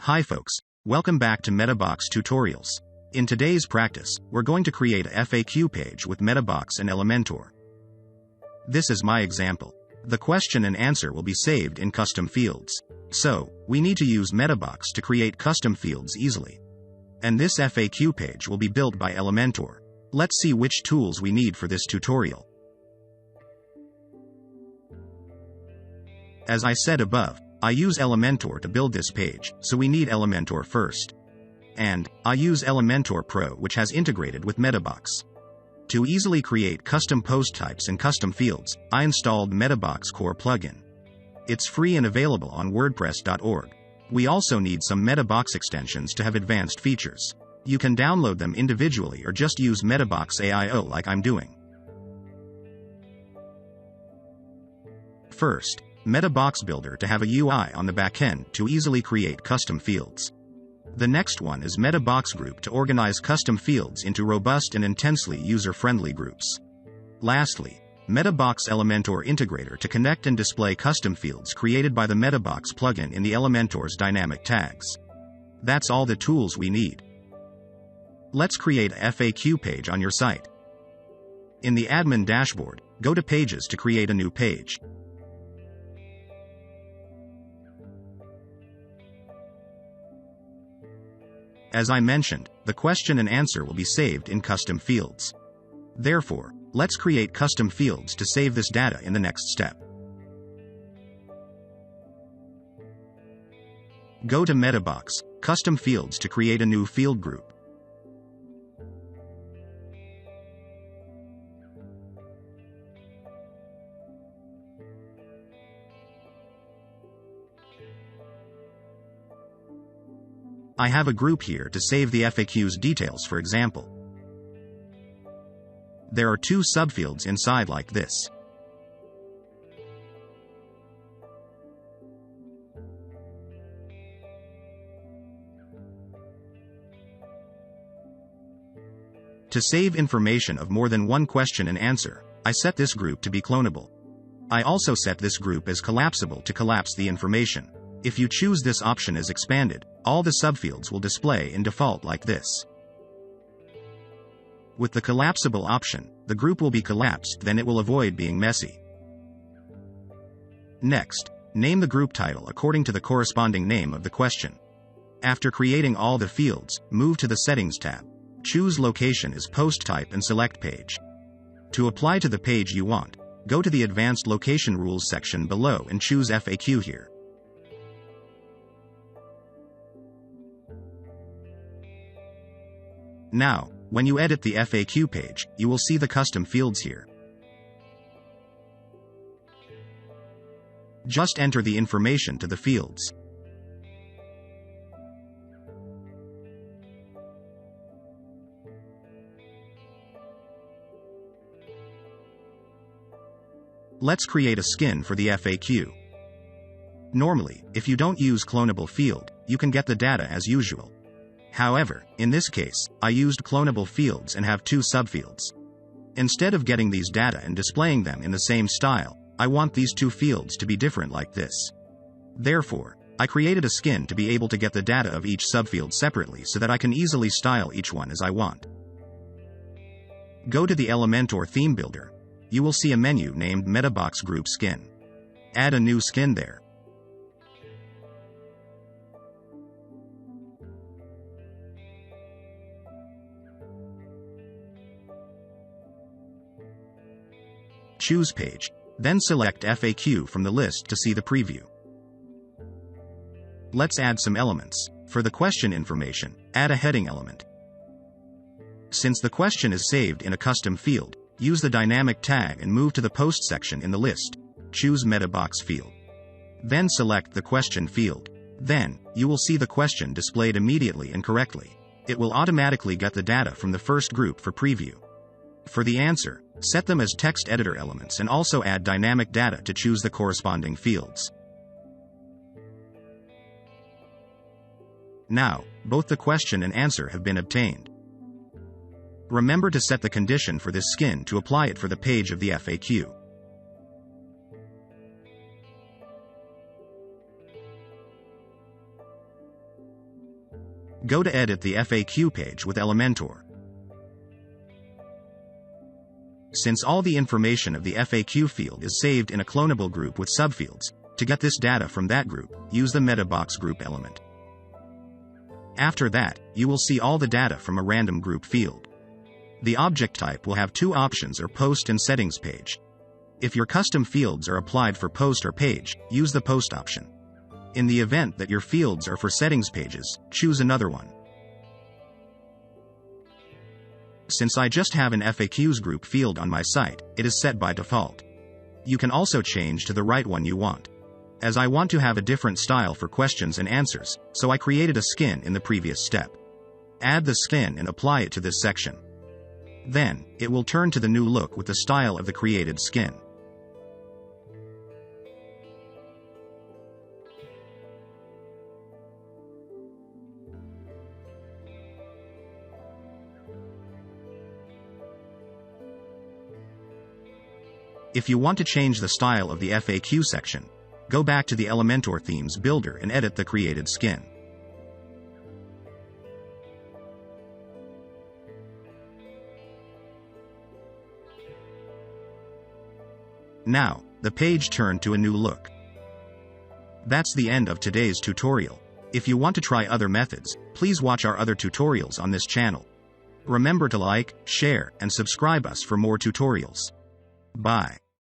Hi folks, welcome back to Meta Box tutorials. In today's practice, we're going to create a FAQ page with Meta Box and Elementor. This is my example. The question and answer will be saved in custom fields. So, we need to use Meta Box to create custom fields easily. And this FAQ page will be built by Elementor. Let's see which tools we need for this tutorial. As I said above, I use Elementor to build this page, so we need Elementor first. And I use Elementor Pro, which has integrated with MetaBox. To easily create custom post types and custom fields, I installed MetaBox Core plugin. It's free and available on WordPress.org. We also need some MetaBox extensions to have advanced features. You can download them individually or just use MetaBox AIO like I'm doing. First, Meta Box Builder to have a UI on the backend to easily create custom fields. The next one is Meta Box Group to organize custom fields into robust and intensely user-friendly groups. Lastly, Meta Box Elementor Integrator to connect and display custom fields created by the MetaBox plugin in the Elementor's dynamic tags. That's all the tools we need. Let's create a FAQ page on your site. In the admin dashboard, go to Pages to create a new page. As I mentioned, the question and answer will be saved in custom fields. Therefore, let's create custom fields to save this data in the next step. Go to MetaBox, Custom Fields to create a new field group. I have a group here to save the FAQ's details, for example. There are two subfields inside like this. To save information of more than one question and answer, I set this group to be clonable. I also set this group as collapsible to collapse the information. If you choose this option as expanded, all the subfields will display in default like this. With the collapsible option, the group will be collapsed, then it will avoid being messy. Next, name the group title according to the corresponding name of the question. After creating all the fields, move to the Settings tab. Choose Location as Post Type and select Page. To apply to the page you want, go to the Advanced Location Rules section below and choose FAQ here. Now, when you edit the FAQ page, you will see the custom fields here. Just enter the information to the fields. Let's create a skin for the FAQ. Normally, if you don't use clonable field, you can get the data as usual. However, in this case, I used clonable fields and have two subfields. Instead of getting these data and displaying them in the same style, I want these two fields to be different like this. Therefore, I created a skin to be able to get the data of each subfield separately so that I can easily style each one as I want. Go to the Elementor Theme Builder. You will see a menu named MetaBox Group Skin. Add a new skin there. Choose Page, then select FAQ from the list to see the preview. Let's add some elements. For the question information, add a heading element. Since the question is saved in a custom field, use the dynamic tag and move to the Post section in the list. Choose MetaBox field. Then select the question field. Then, you will see the question displayed immediately and correctly. It will automatically get the data from the first group for preview. For the answer, set them as text editor elements and also add dynamic data to choose the corresponding fields. Now, both the question and answer have been obtained. Remember to set the condition for this skin to apply it for the page of the FAQ. Go to edit the FAQ page with Elementor. Since all the information of the FAQ field is saved in a clonable group with subfields, to get this data from that group, use the Meta Box group element. After that, you will see all the data from a random group field. The object type will have two options, or post and settings page. If your custom fields are applied for post or page, use the post option. In the event that your fields are for settings pages, choose another one. Since I just have an FAQs group field on my site, it is set by default. You can also change to the right one you want. As I want to have a different style for questions and answers, so I created a skin in the previous step. Add the skin and apply it to this section. Then, it will turn to the new look with the style of the created skin. If you want to change the style of the FAQ section, go back to the Elementor Themes Builder and edit the created skin. Now, the page turned to a new look. That's the end of today's tutorial. If you want to try other methods, please watch our other tutorials on this channel. Remember to like, share, and subscribe us for more tutorials. Bye.